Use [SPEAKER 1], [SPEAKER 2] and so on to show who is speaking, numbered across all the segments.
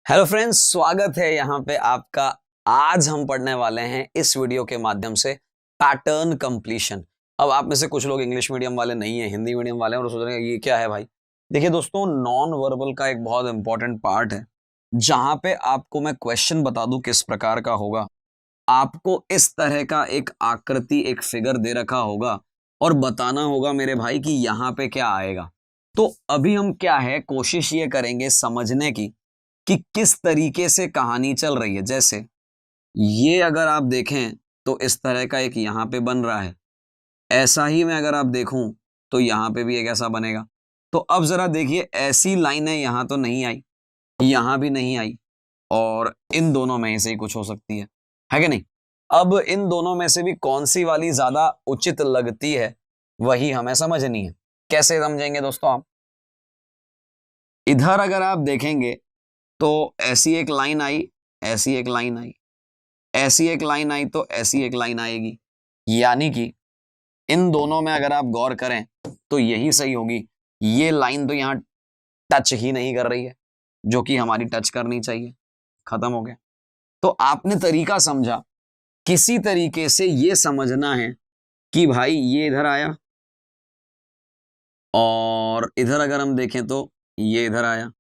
[SPEAKER 1] Hello friends, स्वागत है यहाँ पे आपका। आज हम पढ़ने वाले हैं इस वीडियो के माध्यम से पैटर्न कंप्लीशन। अब आप में से कुछ लोग इंग्लिश मीडियम वाले नहीं है, हिंदी मीडियम वाले हैं और सोच रहे हैं ये क्या है भाई। देखिए दोस्तों, नॉन वर्बल का एक बहुत इंपॉर्टेंट पार्ट है जहां पे आपको मैं क्वेश्चन बता दूं किस प्रकार का होगा। आपको इस तरह का एक आकृति, एक फिगर दे रखा होगा और बताना होगा मेरे भाई कि यहाँ पे क्या आएगा। तो अभी हम क्या है, कोशिश ये करेंगे समझने की कि किस तरीके से कहानी चल रही है। जैसे ये अगर आप देखें तो इस तरह का एक यहां पे बन रहा है, ऐसा ही मैं अगर आप देखूं तो यहां पे भी एक ऐसा बनेगा। तो अब जरा देखिए, ऐसी लाइनें यहां तो नहीं आई, यहां भी नहीं आई, और इन दोनों में से ही कुछ हो सकती है कि नहीं। अब इन दोनों में से भी कौन सी वाली ज्यादा उचित लगती है वही हमें समझनी है। कैसे समझेंगे दोस्तों आप? इधर अगर आप देखेंगे तो ऐसी एक लाइन आई, ऐसी एक लाइन आई, ऐसी एक लाइन आई, तो ऐसी एक लाइन आएगी। यानी कि इन दोनों में अगर आप गौर करें तो यही सही होगी। ये लाइन तो यहां टच ही नहीं कर रही है जो कि हमारी टच करनी चाहिए। खत्म हो गया। तो आपने तरीका समझा, किसी तरीके से ये समझना है कि भाई ये इधर आया और इधर अगर हम देखें तो ये इधर आया,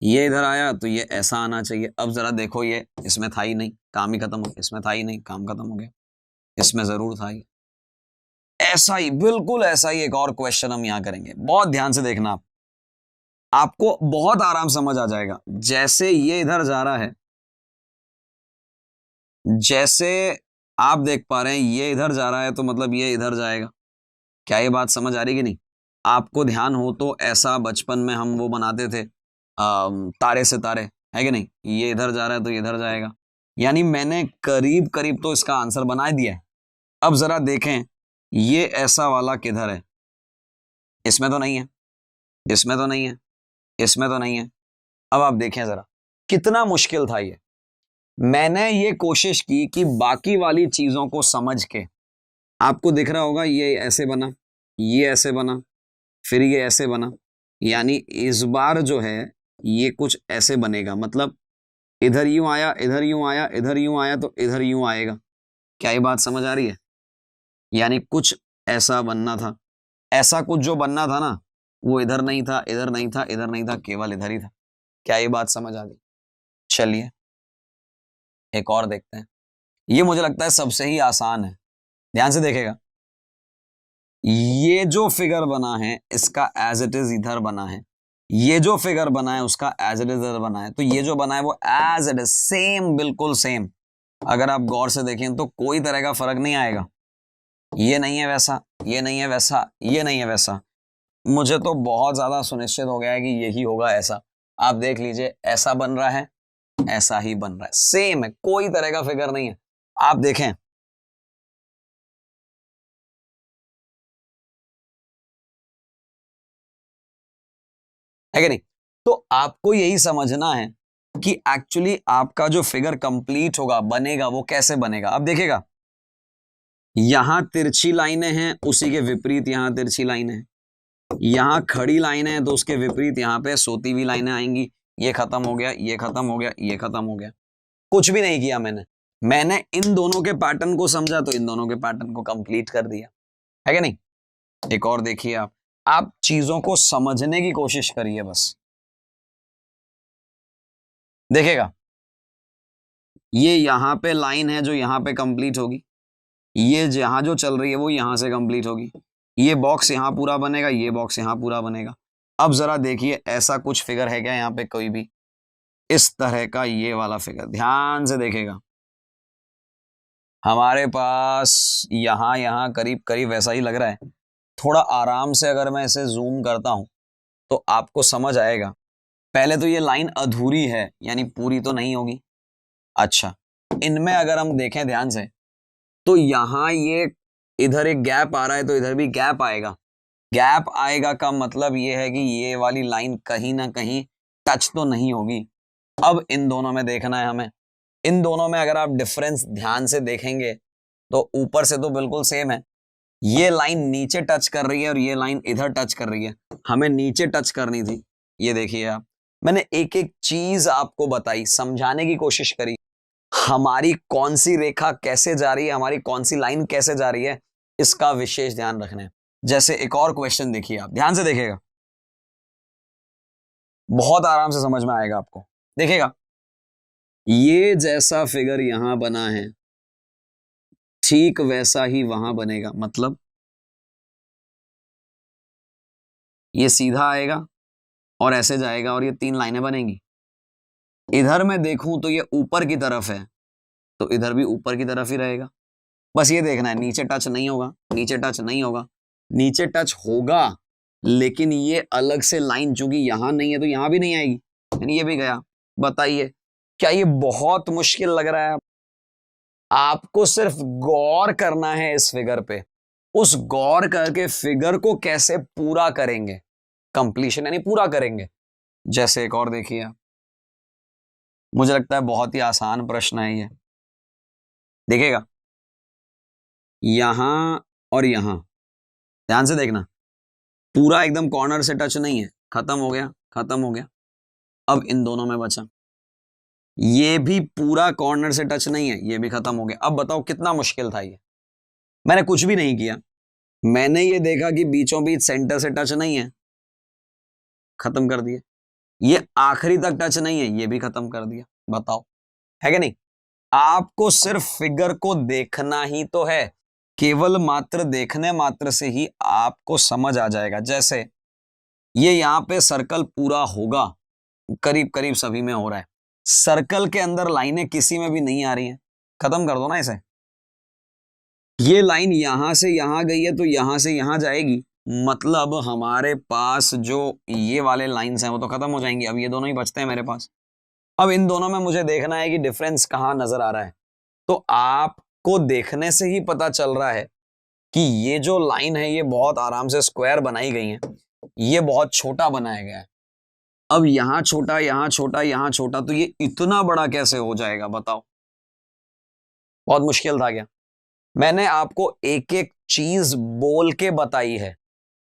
[SPEAKER 1] ये इधर आया, तो ये ऐसा आना चाहिए। अब जरा देखो, ये इसमें था ही नहीं, काम ही खत्म हो गया। इसमें था ही नहीं, काम खत्म हो गया। इसमें जरूर था ही। ऐसा ही, बिल्कुल ऐसा ही एक और क्वेश्चन हम यहां करेंगे। बहुत ध्यान से देखना आप, आपको बहुत आराम समझ आ जाएगा। जैसे ये इधर जा रहा है, जैसे आप देख पा रहे हैं ये इधर जा रहा है, तो मतलब ये इधर जाएगा। क्या ये बात समझ आ रही कि नहीं? आपको ध्यान हो तो ऐसा बचपन में हम वो बनाते थे, तारे से तारे, है कि नहीं। ये इधर जा रहा है तो ये इधर जाएगा। यानी मैंने करीब करीब तो इसका आंसर बना दिया है। अब जरा देखें, ये ऐसा वाला किधर है? इसमें तो नहीं है, इसमें तो नहीं है, इसमें तो नहीं है। अब आप देखें जरा, कितना मुश्किल था ये। मैंने ये कोशिश की कि बाकी वाली चीजों को समझ के, आपको दिख रहा होगा ये ऐसे बना, ये ऐसे बना, फिर ये ऐसे बना। यानी इस बार जो है ये कुछ ऐसे बनेगा। मतलब इधर यूं आया, इधर यूं आया, इधर यूं आया, तो इधर यूं आएगा। क्या ये बात समझ आ रही है? यानी कुछ ऐसा बनना था। ऐसा कुछ जो बनना था ना, वो इधर नहीं था, इधर नहीं था, इधर नहीं था, केवल इधर ही था। क्या ये बात समझ आ गई? चलिए एक और देखते हैं। ये मुझे लगता है सबसे ही आसान है। ध्यान से देखेगा, ये जो फिगर बना है इसका एज इट इज इधर बना है, ये जो फिगर बना है उसका एज इट इज इधर बना है। तो ये जो बना है वो एज इट इज सेम, बिल्कुल सेम। अगर आप गौर से देखें तो कोई तरह का फर्क नहीं आएगा। ये नहीं है वैसा, ये नहीं है वैसा, ये नहीं है वैसा। मुझे तो बहुत ज्यादा सुनिश्चित हो गया है कि यही होगा ऐसा। आप देख लीजिए, ऐसा बन रहा है, ऐसा ही बन रहा है, सेम है, कोई तरह का फिगर नहीं है। आप देखें, है कि नहीं। तो आपको यही समझना है कि एक्चुअली आपका जो फिगर कंप्लीट होगा, बनेगा, वो कैसे बनेगा। अब देखिएगा, यहां तिरछी लाइनें हैं, उसी के विपरीत यहां तिरछी लाइनें हैं। यहां खड़ी लाइनें हैं तो उसके विपरीत यहां पे सोती हुई लाइनें आएंगी। ये खत्म हो गया, ये खत्म हो गया, ये खत्म हो गया। कुछ भी नहीं किया मैंने इन दोनों के पैटर्न को समझा तो इन दोनों के पैटर्न को कंप्लीट कर दिया, है कि नहीं। एक और देखिए, आप चीजों को समझने की कोशिश करिए बस। देखेगा, ये यहां पे लाइन है जो यहां पे कंप्लीट होगी, ये जहां जो चल रही है वो यहां से कंप्लीट होगी। ये बॉक्स यहां पूरा बनेगा, ये बॉक्स यहां पूरा बनेगा। अब जरा देखिए, ऐसा कुछ फिगर है क्या यहां पे कोई भी इस तरह का? ये वाला फिगर ध्यान से देखेगा, हमारे पास यहां यहां करीब करीब वैसा ही लग रहा है। थोड़ा आराम से अगर मैं इसे जूम करता हूं तो आपको समझ आएगा। पहले तो ये लाइन अधूरी है, यानी पूरी तो नहीं होगी। अच्छा, इनमें अगर हम देखें ध्यान से तो यहां ये इधर एक गैप आ रहा है तो इधर भी गैप आएगा। गैप आएगा का मतलब ये है कि ये वाली लाइन कहीं ना कहीं टच तो नहीं होगी। अब इन दोनों में देखना है हमें। इन दोनों में अगर आप डिफरेंस ध्यान से देखेंगे तो ऊपर से तो बिल्कुल सेम है। ये लाइन नीचे टच कर रही है और ये लाइन इधर टच कर रही है। हमें नीचे टच करनी थी, ये देखिए आप। मैंने एक एक चीज आपको बताई, समझाने की कोशिश करी, हमारी कौन सी रेखा कैसे जा रही है, हमारी कौन सी लाइन कैसे जा रही है, इसका विशेष ध्यान रखना है। जैसे एक और क्वेश्चन देखिए, आप ध्यान से देखिएगा, बहुत आराम से समझ में आएगा आपको। देखिएगा, ये जैसा फिगर यहां बना है ठीक वैसा ही वहां बनेगा, मतलब ये सीधा आएगा और ऐसे जाएगा और ये 3 लाइनें बनेंगी। इधर मैं देखूं तो ये ऊपर की तरफ है, तो इधर भी ऊपर की तरफ ही रहेगा। बस ये देखना है, नीचे टच नहीं होगा, नीचे टच नहीं होगा, नीचे टच होगा लेकिन ये अलग से लाइन, चूंकि यहां नहीं है तो यहां भी नहीं आएगी, यानी ये भी गया। बताइए, क्या ये बहुत मुश्किल लग रहा है? आपको सिर्फ गौर करना है इस फिगर पे, उस गौर करके फिगर को कैसे पूरा करेंगे, कंप्लीशन यानी पूरा करेंगे। जैसे एक और देखिए आप, मुझे लगता है बहुत ही आसान प्रश्न है ये। देखिएगा, यहां और यहां, ध्यान से देखना, पूरा एकदम कॉर्नर से टच नहीं है, खत्म हो गया, खत्म हो गया। अब इन दोनों में बचा, ये भी पूरा कॉर्नर से टच नहीं है, ये भी खत्म हो गया। अब बताओ कितना मुश्किल था ये। मैंने कुछ भी नहीं किया, मैंने ये देखा कि बीचों बीच सेंटर से टच नहीं है, खत्म कर दिया। ये आखिरी तक टच नहीं है, ये भी खत्म कर दिया। बताओ, है कि नहीं? आपको सिर्फ फिगर को देखना ही तो है, केवल मात्र देखने मात्र से ही आपको समझ आ जाएगा। जैसे ये यहां पे सर्कल पूरा होगा, करीब करीब सभी में हो रहा है, सर्कल के अंदर लाइनें किसी में भी नहीं आ रही हैं, खत्म कर दो ना इसे। ये लाइन यहां से यहां गई है तो यहां से यहां जाएगी, मतलब हमारे पास जो ये वाले लाइंस हैं वो तो खत्म हो जाएंगी। अब ये दोनों ही बचते हैं मेरे पास। अब इन दोनों में मुझे देखना है कि डिफरेंस कहां नजर आ रहा है। तो आपको देखने से ही पता चल रहा है कि ये जो लाइन है ये बहुत आराम से स्क्वायर बनाई गई है, ये बहुत छोटा बनाया गया है। अब यहां छोटा, यहां छोटा, यहां छोटा, तो ये इतना बड़ा कैसे हो जाएगा? बताओ, बहुत मुश्किल था क्या? मैंने आपको एक एक चीज बोल के बताई है,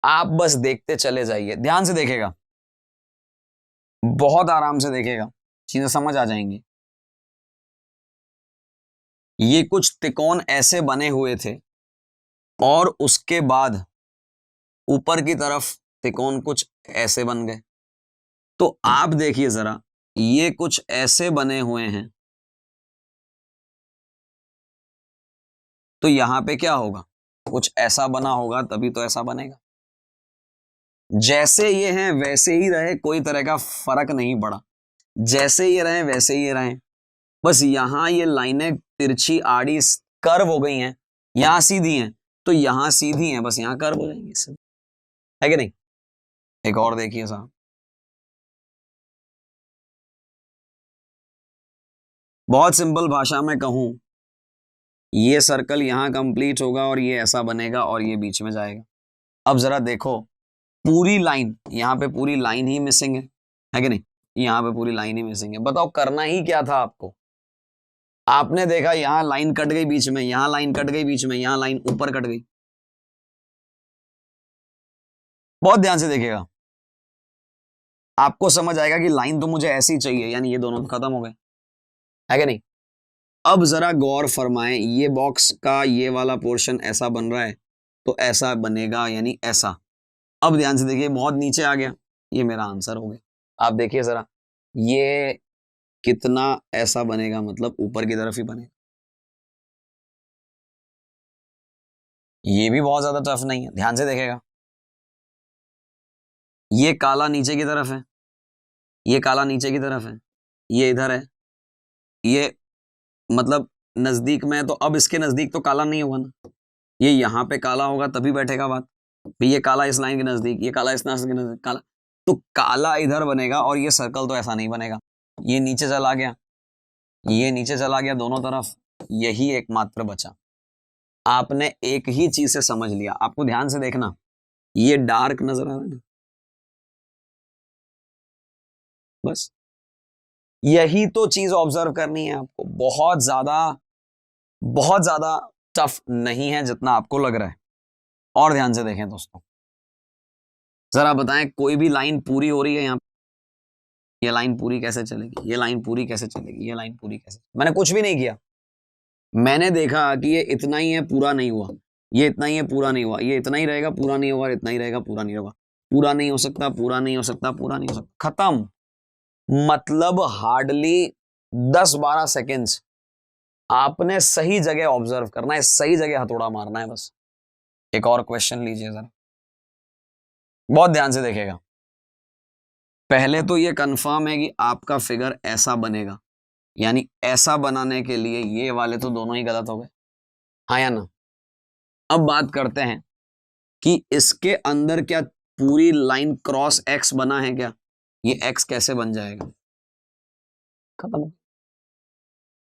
[SPEAKER 1] आप बस देखते चले जाइए, ध्यान से देखेगा, बहुत आराम से देखेगा, चीजें समझ आ जाएंगी। ये कुछ त्रिकोण ऐसे बने हुए थे और उसके बाद ऊपर की तरफ त्रिकोण कुछ ऐसे बन गए। तो आप देखिए जरा, ये कुछ ऐसे बने हुए हैं, तो यहां पे क्या होगा? कुछ ऐसा बना होगा तभी तो ऐसा बनेगा। जैसे ये हैं वैसे ही रहे, कोई तरह का फर्क नहीं पड़ा, जैसे ये रहे वैसे ही ये रहे। बस यहां ये लाइनें तिरछी आड़ी कर्व हो गई हैं, यहां सीधी हैं तो यहां सीधी हैं, बस यहां कर्व हो जाएंगी, इससे है कि नहीं? एक और देखिए साहब, बहुत सिंपल भाषा में कहूं, ये सर्कल यहां कंप्लीट होगा और ये ऐसा बनेगा और ये बीच में जाएगा। अब जरा देखो, पूरी लाइन, यहां पे पूरी लाइन ही मिसिंग है कि नहीं? यहां पे पूरी लाइन ही मिसिंग है। बताओ करना ही क्या था आपको? आपने देखा यहां लाइन कट गई बीच में, यहां लाइन कट गई बीच में, यहां लाइन ऊपर कट गई। बहुत ध्यान से देखिएगा, आपको समझ आएगा कि लाइन तो मुझे ऐसी चाहिए, यानी ये दोनों तो खत्म हो गए, है कि नहीं? अब जरा गौर फरमाएं, ये बॉक्स का ये वाला पोर्शन ऐसा बन रहा है तो ऐसा बनेगा, यानी ऐसा। अब ध्यान से देखिए, बहुत नीचे आ गया, ये मेरा आंसर हो गया। आप देखिए जरा, ये कितना ऐसा बनेगा, मतलब ऊपर की तरफ ही बनेगा। ये भी बहुत ज्यादा टफ नहीं है, ध्यान से देखेगा, ये काला नीचे की तरफ है, ये काला नीचे की तरफ है, ये इधर है, ये मतलब नजदीक में है, तो अब इसके नजदीक तो काला नहीं होगा ना, ये यहां पे काला होगा तभी बैठेगा बात। भाई ये काला इस लाइन के नजदीक, ये काला इस लाइन के नजदीक, काला तो काला इधर बनेगा और ये सर्कल तो ऐसा नहीं बनेगा। ये नीचे चला गया, ये नीचे चला गया दोनों तरफ, यही एकमात्र बचा। आपने एक ही चीज से समझ लिया, आपको ध्यान से देखना, ये डार्क नजर आ रहा है ना, बस यही तो चीज ऑब्जर्व करनी है आपको। बहुत ज्यादा टफ नहीं है जितना आपको लग रहा है। और ध्यान से देखें दोस्तों, जरा बताएं, कोई भी लाइन पूरी हो रही है यहां? ये लाइन पूरी कैसे चलेगी, ये लाइन पूरी कैसे चलेगी, ये लाइन पूरी कैसे, मैंने कुछ भी नहीं किया, मैंने देखा कि ये इतना ही है पूरा नहीं हुआ, ये इतना ही है पूरा नहीं हुआ, ये इतना ही रहेगा पूरा नहीं होगा, इतना ही रहेगा पूरा नहीं होगा, पूरा नहीं हो सकता, पूरा नहीं हो सकता, पूरा नहीं हो सकता, खत्म। मतलब हार्डली 10-12 सेकेंड्स आपने सही जगह ऑब्जर्व करना है, सही जगह हथौड़ा मारना है बस। एक और क्वेश्चन लीजिए जरा, बहुत ध्यान से देखेगा। पहले तो ये कंफर्म है कि आपका फिगर ऐसा बनेगा, यानी ऐसा बनाने के लिए ये वाले तो दोनों ही गलत हो गए, हाँ या ना। अब बात करते हैं कि इसके अंदर क्या पूरी लाइन क्रॉस एक्स बना है क्या, ये एक्स कैसे बन जाएगा, खत्म,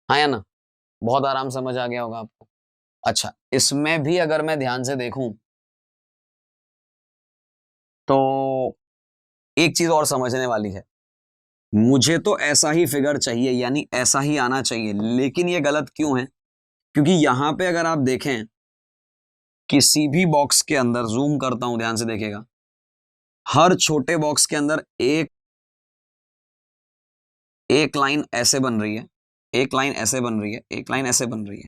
[SPEAKER 1] हाँ या ना। बहुत आराम समझ आ गया होगा आपको। अच्छा, इसमें भी अगर मैं ध्यान से देखूं तो एक चीज और समझने वाली है, मुझे तो ऐसा ही फिगर चाहिए, यानी ऐसा ही आना चाहिए, लेकिन ये गलत क्यों है, क्योंकि यहां पे अगर आप देखें किसी भी बॉक्स के अंदर, जूम करता हूं ध्यान से देखिएगा, हर छोटे बॉक्स के अंदर एक एक लाइन ऐसे बन रही है, एक लाइन ऐसे बन रही है, एक लाइन ऐसे बन रही है।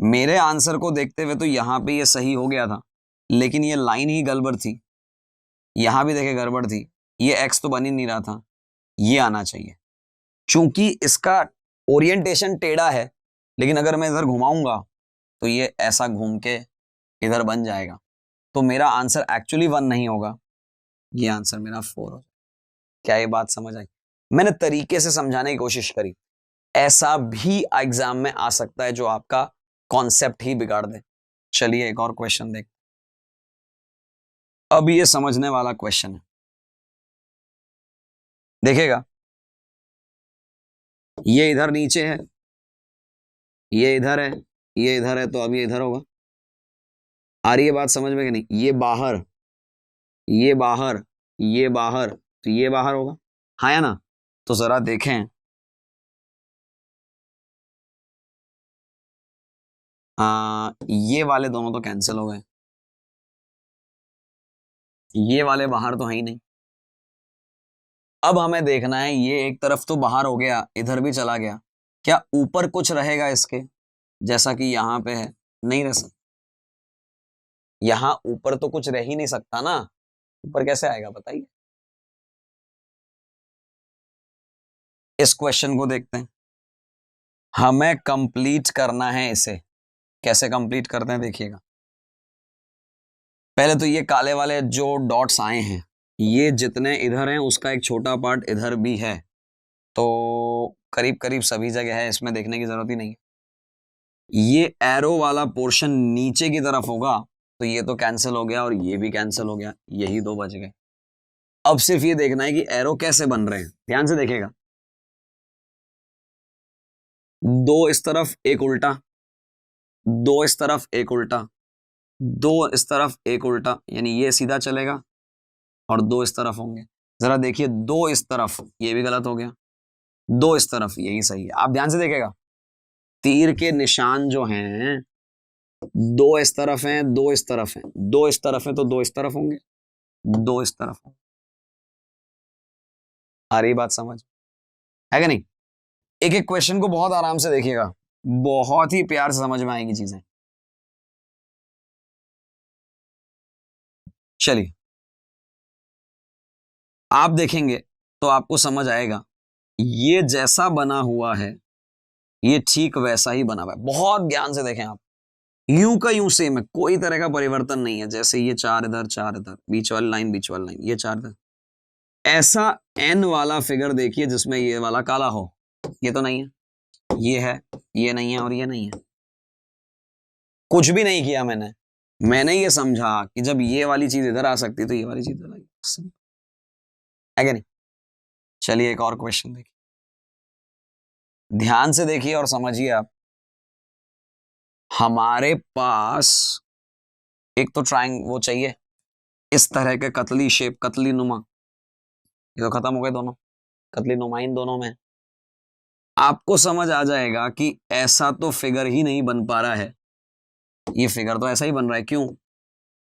[SPEAKER 1] मेरे आंसर को देखते हुए तो यहां पे ये सही हो गया था, लेकिन ये लाइन ही गड़बड़ थी, यहां भी देखे गड़बड़ थी, ये एक्स तो बन ही नहीं रहा था, ये आना चाहिए। चूंकि इसका ओरिएंटेशन टेढ़ा है, लेकिन अगर मैं इधर घुमाऊंगा तो ये ऐसा घूम के इधर बन जाएगा, तो मेरा आंसर एक्चुअली 1 नहीं होगा, ये आंसर मेरा 4 होगा। क्या ये बात समझ आई? मैंने तरीके से समझाने की कोशिश करी, ऐसा भी एग्जाम में आ सकता है जो आपका कॉन्सेप्ट ही बिगाड़ दे। चलिए एक और क्वेश्चन देख, अब ये समझने वाला क्वेश्चन है, देखेगा, ये इधर नीचे है, ये इधर है, ये इधर है, तो अब ये इधर होगा। आ रही है बात समझ में कि नहीं? ये बाहर, ये बाहर, ये बाहर, तो ये बाहर होगा, हाँ या ना। तो जरा देखें, ये वाले दोनों तो कैंसिल हो गए, ये वाले बाहर तो है ही नहीं। अब हमें देखना है, ये एक तरफ तो बाहर हो गया, इधर भी चला गया, क्या ऊपर कुछ रहेगा इसके, जैसा कि यहां पे है, नहीं रह सकता, यहां ऊपर तो कुछ रह ही नहीं सकता ना, ऊपर कैसे आएगा बताइए। इस क्वेश्चन को देखते हैं, हमें कंप्लीट करना है इसे, कैसे कंप्लीट करते हैं देखिएगा। पहले तो ये काले वाले जो डॉट्स आए हैं, ये जितने इधर हैं उसका एक छोटा पार्ट इधर भी है, तो करीब करीब सभी जगह है, इसमें देखने की जरूरत ही नहीं है। ये एरो वाला पोर्शन नीचे की तरफ होगा, तो ये तो कैंसिल हो गया और ये भी कैंसिल हो गया, यही दो बच गए। अब सिर्फ ये देखना है कि एरो कैसे बन रहे हैं, ध्यान से देखेगा, दो इस तरफ एक उल्टा, दो इस तरफ एक उल्टा, दो इस तरफ एक उल्टा, यानी ये सीधा चलेगा और दो इस तरफ होंगे। जरा देखिए, दो इस तरफ, ये भी गलत हो गया, दो इस तरफ, यही सही है। आप ध्यान से देखेगा, तीर के निशान जो हैं, दो इस तरफ हैं, दो इस तरफ हैं, दो इस तरफ है तो दो इस तरफ होंगे, दो इस तरफ होंगे। आ रही बात समझ है कि नहीं? एक एक क्वेश्चन को बहुत आराम से देखिएगा, बहुत ही प्यार से समझ में आएंगी चीजें। चलिए, आप देखेंगे तो आपको समझ आएगा, ये जैसा बना हुआ है ये ठीक वैसा ही बना हुआ है। बहुत ध्यान से देखें आप, यूं का यूं सेम है, कोई तरह का परिवर्तन नहीं है। जैसे ये चार इधर, चार इधर, बीच वाली लाइन, बीच वाली लाइन, ये चार इधर, ऐसा एन वाला फिगर देखिए जिसमें ये वाला काला हो, ये तो नहीं है, ये है, ये नहीं है और ये नहीं है। कुछ भी नहीं किया मैंने ये समझा कि जब ये वाली चीज इधर आ सकती है तो ये वाली चीज इधर आएगी, है क्या नहीं? चलिए एक और क्वेश्चन देखिए, ध्यान से देखिए और समझिए आप। हमारे पास एक तो ट्रायंग वो चाहिए, इस तरह के कतली शेप, कतली नुमा, ये तो खत्म हो गए दोनों, कतली नुमा इन दोनों में। आपको समझ आ जाएगा कि ऐसा तो फिगर ही नहीं बन पा रहा है, ये फिगर तो ऐसा ही बन रहा है, क्यों?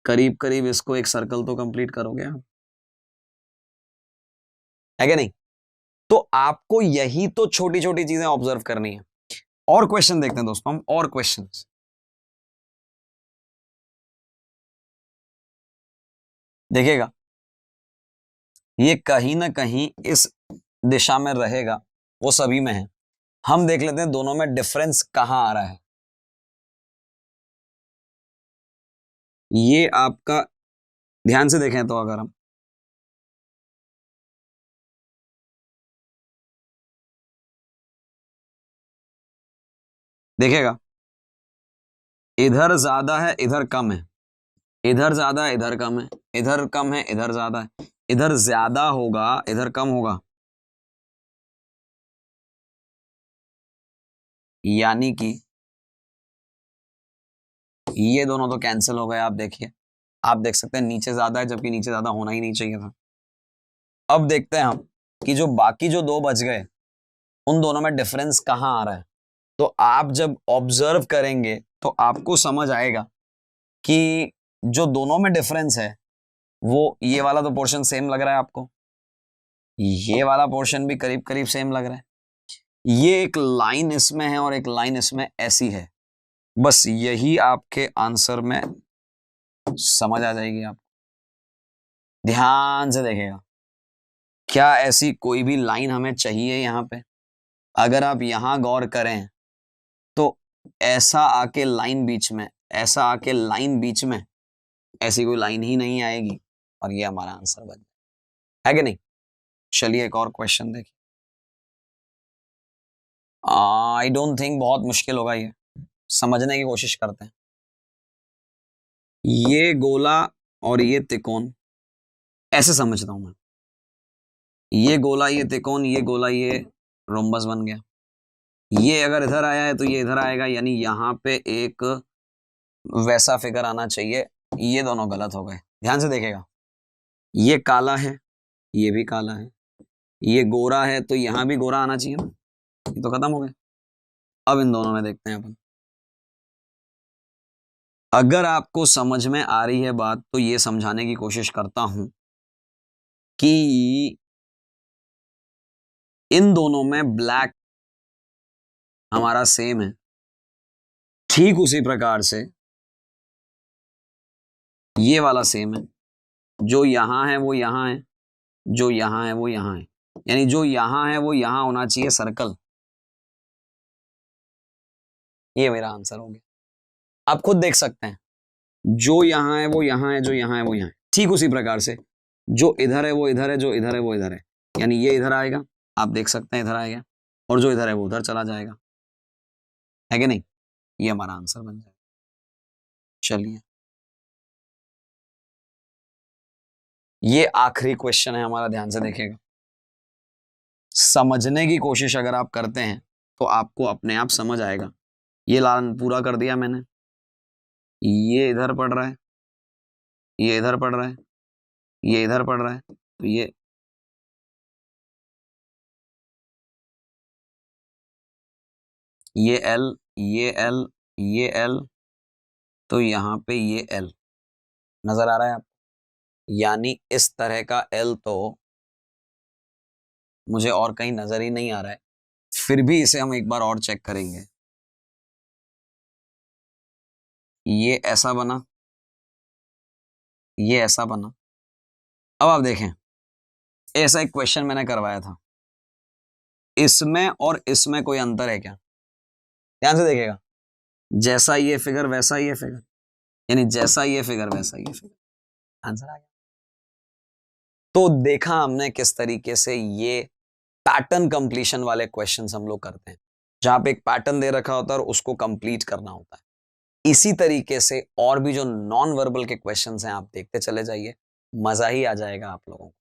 [SPEAKER 1] करीब करीब इसको एक सर्कल तो कंप्लीट करोगे आप, है कि नहीं? तो आपको यही तो छोटी छोटी चीजें ऑब्जर्व करनी है। और क्वेश्चन देखते हैं दोस्तों हम, और क्वेश्चंस देखिएगा, ये कहीं ना कहीं इस दिशा में रहेगा, वो सभी में है। हम देख लेते हैं दोनों में डिफरेंस कहां आ रहा है। ये आपका ध्यान से देखें तो अगर हम देखेगा, इधर ज्यादा है इधर कम है, इधर ज्यादा है इधर कम है, इधर कम है इधर ज्यादा है, इधर ज्यादा होगा इधर कम होगा, यानी कि ये दोनों तो कैंसिल हो गए। आप देखिए, आप देख सकते हैं नीचे ज्यादा है जबकि नीचे ज्यादा होना ही नहीं चाहिए था। अब देखते हैं हम कि जो बाकी जो दो बच गए उन दोनों में डिफरेंस कहां आ रहा है। तो आप जब ऑब्जर्व करेंगे तो आपको समझ आएगा कि जो दोनों में डिफरेंस है वो ये वाला तो पोर्शन सेम लग रहा है आपको, ये वाला पोर्शन भी करीब करीब सेम लग रहा है, ये एक लाइन इसमें है और एक लाइन इसमें ऐसी है। बस यही आपके आंसर में समझ आ जाएगी। आप ध्यान से देखेगा, क्या ऐसी कोई भी लाइन हमें चाहिए यहां पे? अगर आप यहां गौर करें तो ऐसा आके लाइन बीच में, ऐसा आके लाइन बीच में, ऐसी कोई लाइन ही नहीं आएगी और ये हमारा आंसर बन जाए, है कि नहीं? चलिए एक और क्वेश्चन देखिए। आई डोंट थिंक बहुत मुश्किल होगा, ये समझने की कोशिश करते हैं। ये गोला और ये त्रिकोण, ऐसे समझता हूं मैं, ये गोला ये त्रिकोण, ये गोला ये रोम्बस बन गया। ये अगर इधर आया है तो ये इधर आएगा, यानी यहां पे एक वैसा फिगर आना चाहिए। ये दोनों गलत हो गए, ध्यान से देखेगा। ये काला है, ये भी काला है, ये गोरा है तो यहां भी गोरा आना चाहिए ना, ये तो खत्म हो गया। अब इन दोनों में देखते हैं अपन। अगर आपको समझ में आ रही है बात तो ये समझाने की कोशिश करता हूं कि इन दोनों में ब्लैक हमारा सेम है, ठीक उसी प्रकार से ये वाला सेम है। जो यहां है वो यहां है, जो यहां है वो यहां है, यानी जो यहां है वो यहां होना चाहिए सर्कल। ये मेरा आंसर हो गया। आप खुद देख सकते हैं, जो यहां है वो यहां है, जो यहां है वो यहां है, ठीक उसी प्रकार से जो इधर है वो इधर है, जो इधर है वो इधर है, यानी ये इधर आएगा, आप देख सकते हैं इधर आएगा, और जो इधर है वो उधर चला जाएगा, है कि नहीं? ये हमारा आंसर बन जाएगा। चलिए ये आखिरी क्वेश्चन है हमारा, ध्यान से देखेगा। समझने की कोशिश अगर आप करते हैं तो आपको अपने आप समझ आएगा। ये लाइन पूरा कर दिया मैंने, ये इधर पड़ रहा है, ये इधर पड़ रहा है, ये इधर पड़ रहा है, तो ये L, ये L, ये L, तो यहां पे ये L नजर आ रहा है आपको, यानी इस तरह का L तो मुझे और कहीं नजर ही नहीं आ रहा है। फिर भी इसे हम एक बार और चेक करेंगे। ये ऐसा बना, ये ऐसा बना। अब आप देखें, ऐसा एक क्वेश्चन मैंने करवाया था, इसमें और इसमें कोई अंतर है क्या? ध्यान से देखिएगा, जैसा ये फिगर वैसा ये फिगर, यानी जैसा ये फिगर वैसा ये फिगर, आंसर आ गया। तो देखा हमने किस तरीके से ये पैटर्न कंप्लीशन वाले क्वेश्चंस हम लोग करते हैं, जहां पे एक पैटर्न दे रखा होता है और उसको कंप्लीट करना होता है। इसी तरीके से और भी जो नॉन वर्बल के क्वेश्चंस हैं आप देखते चले जाइए, मजा ही आ जाएगा आप लोगों को।